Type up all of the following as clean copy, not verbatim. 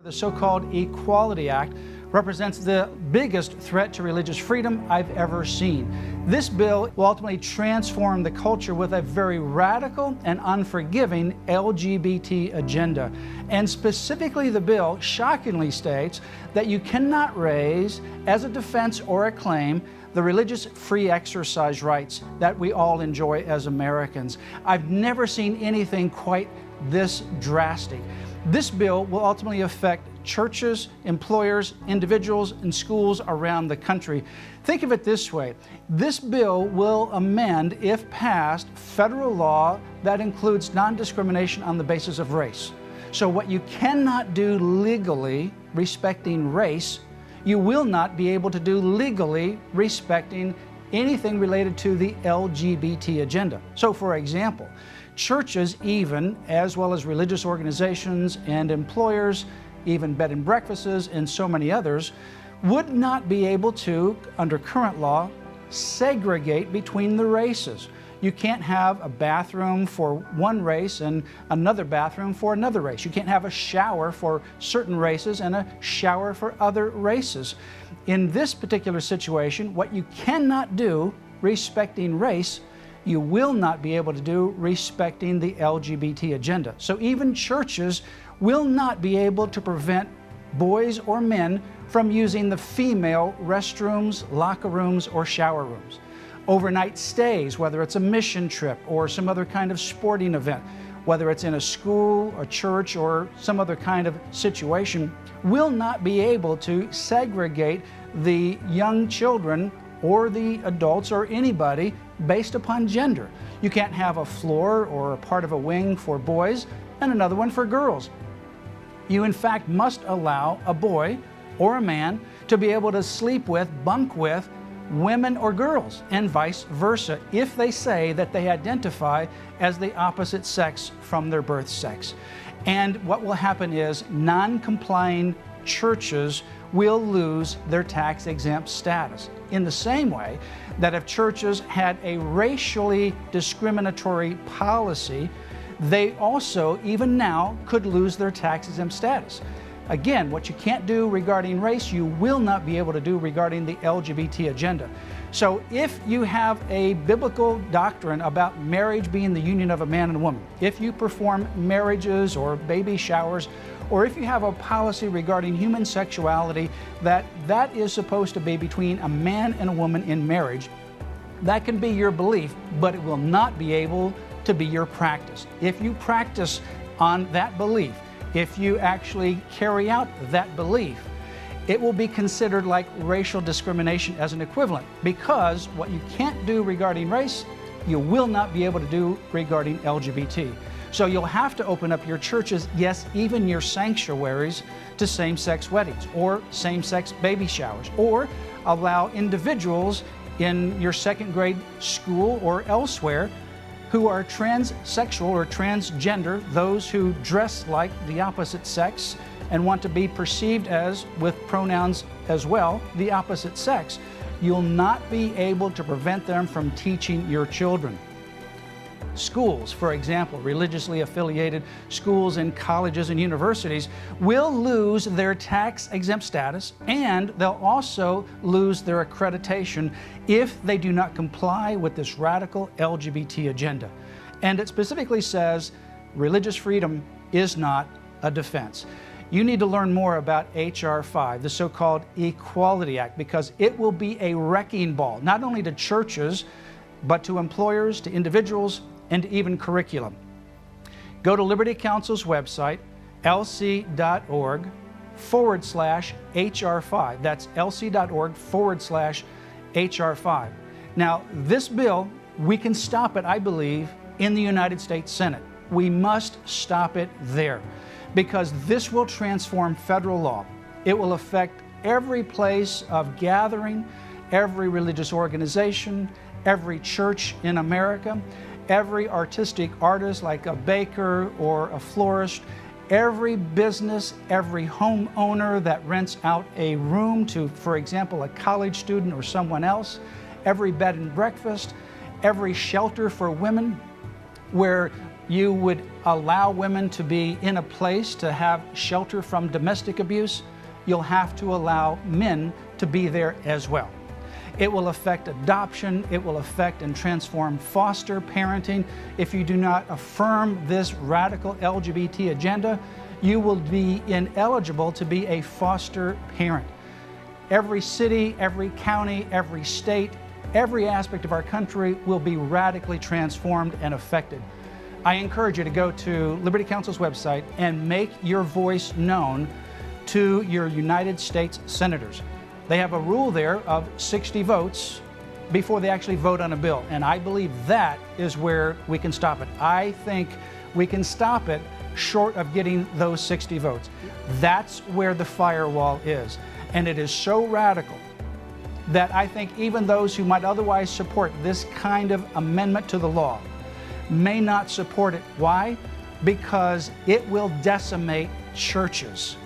The so-called Equality Act represents the biggest threat to religious freedom I've ever seen. This bill will ultimately transform the culture with a very radical and unforgiving LGBT agenda. And specifically, the bill shockingly states that you cannot raise as a defense or a claim the religious free exercise rights that we all enjoy as Americans. I've never seen anything quite this drastic. This bill will ultimately affect churches, employers, individuals, and schools around the country. Think of it this way. This bill will amend, if passed, federal law that includes non-discrimination on the basis of race. So what you cannot do legally respecting race, you will not be able to do legally respecting anything related to the LGBT agenda. So for example, churches even, as well as religious organizations and employers, even bed and breakfasts and so many others, would not be able to, under current law, segregate between the races. You can't have a bathroom for one race and another bathroom for another race. You can't have a shower for certain races and a shower for other races. In this particular situation, what you cannot do respecting race, you will not be able to do respecting the LGBT agenda. So even churches will not be able to prevent boys or men from using the female restrooms, locker rooms, or shower rooms. Overnight stays, whether it's a mission trip or some other kind of sporting event, whether it's in a school, a church, or some other kind of situation, will not be able to segregate the young children or the adults or anybody based upon gender. You can't have a floor or a part of a wing for boys and another one for girls. You in fact must allow a boy or a man to be able to sleep with, bunk with women or girls, and vice versa, if they say that they identify as the opposite sex from their birth sex. And what will happen is non-complying churches will lose their tax-exempt status. In the same way that if churches had a racially discriminatory policy, they also, even now, could lose their tax-exempt status. Again, what you can't do regarding race, you will not be able to do regarding the LGBT agenda. So if you have a biblical doctrine about marriage being the union of a man and a woman, if you perform marriages or baby showers, or if you have a policy regarding human sexuality that is supposed to be between a man and a woman in marriage, that can be your belief, but it will not be able to be your practice. If you practice on that belief, if you actually carry out that belief, it will be considered like racial discrimination as an equivalent, because what you can't do regarding race, you will not be able to do regarding LGBT. So you'll have to open up your churches, yes, even your sanctuaries, to same-sex weddings or same-sex baby showers, or allow individuals in your second grade school or elsewhere who are transsexual or transgender, those who dress like the opposite sex and want to be perceived as, with pronouns as well, the opposite sex. You'll not be able to prevent them from teaching your children. Schools, for example, religiously affiliated schools and colleges and universities will lose their tax-exempt status, and they'll also lose their accreditation if they do not comply with this radical LGBT agenda. And it specifically says religious freedom is not a defense. You need to learn more about H.R. 5, the so-called Equality Act, because it will be a wrecking ball, not only to churches, but to employers, to individuals, and even curriculum. Go to Liberty Counsel's website, lc.org/HR5. That's lc.org/HR5. Now, this bill, we can stop it, I believe, in the United States Senate. We must stop it there, because this will transform federal law. It will affect every place of gathering, every religious organization, every church in America, every artistic artist like a baker or a florist, every business, every homeowner that rents out a room to, for example, a college student or someone else, every bed and breakfast, every shelter for women where you would allow women to be in a place to have shelter from domestic abuse, you'll have to allow men to be there as well. It will affect adoption. It will affect and transform foster parenting. If you do not affirm this radical LGBT agenda, you will be ineligible to be a foster parent. Every city, every county, every state, every aspect of our country will be radically transformed and affected. I encourage you to go to Liberty Counsel's website and make your voice known to your United States senators. They have a rule there of 60 votes before they actually vote on a bill, and I believe that is where we can stop it. I think we can stop it short of getting those 60 votes. That's where the firewall is, and it is so radical that I think even those who might otherwise support this kind of amendment to the law may not support it. Why? Because it will decimate churches,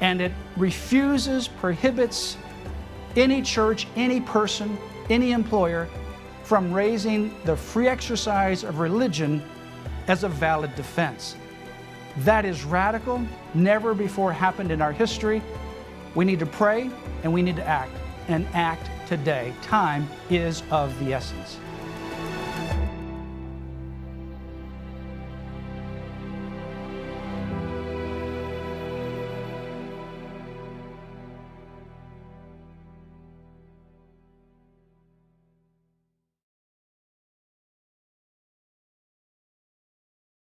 and it refuses, prohibits any church, any person, any employer from raising the free exercise of religion as a valid defense. That is radical, never before happened in our history. We need to pray and we need to act, and act today. Time is of the essence.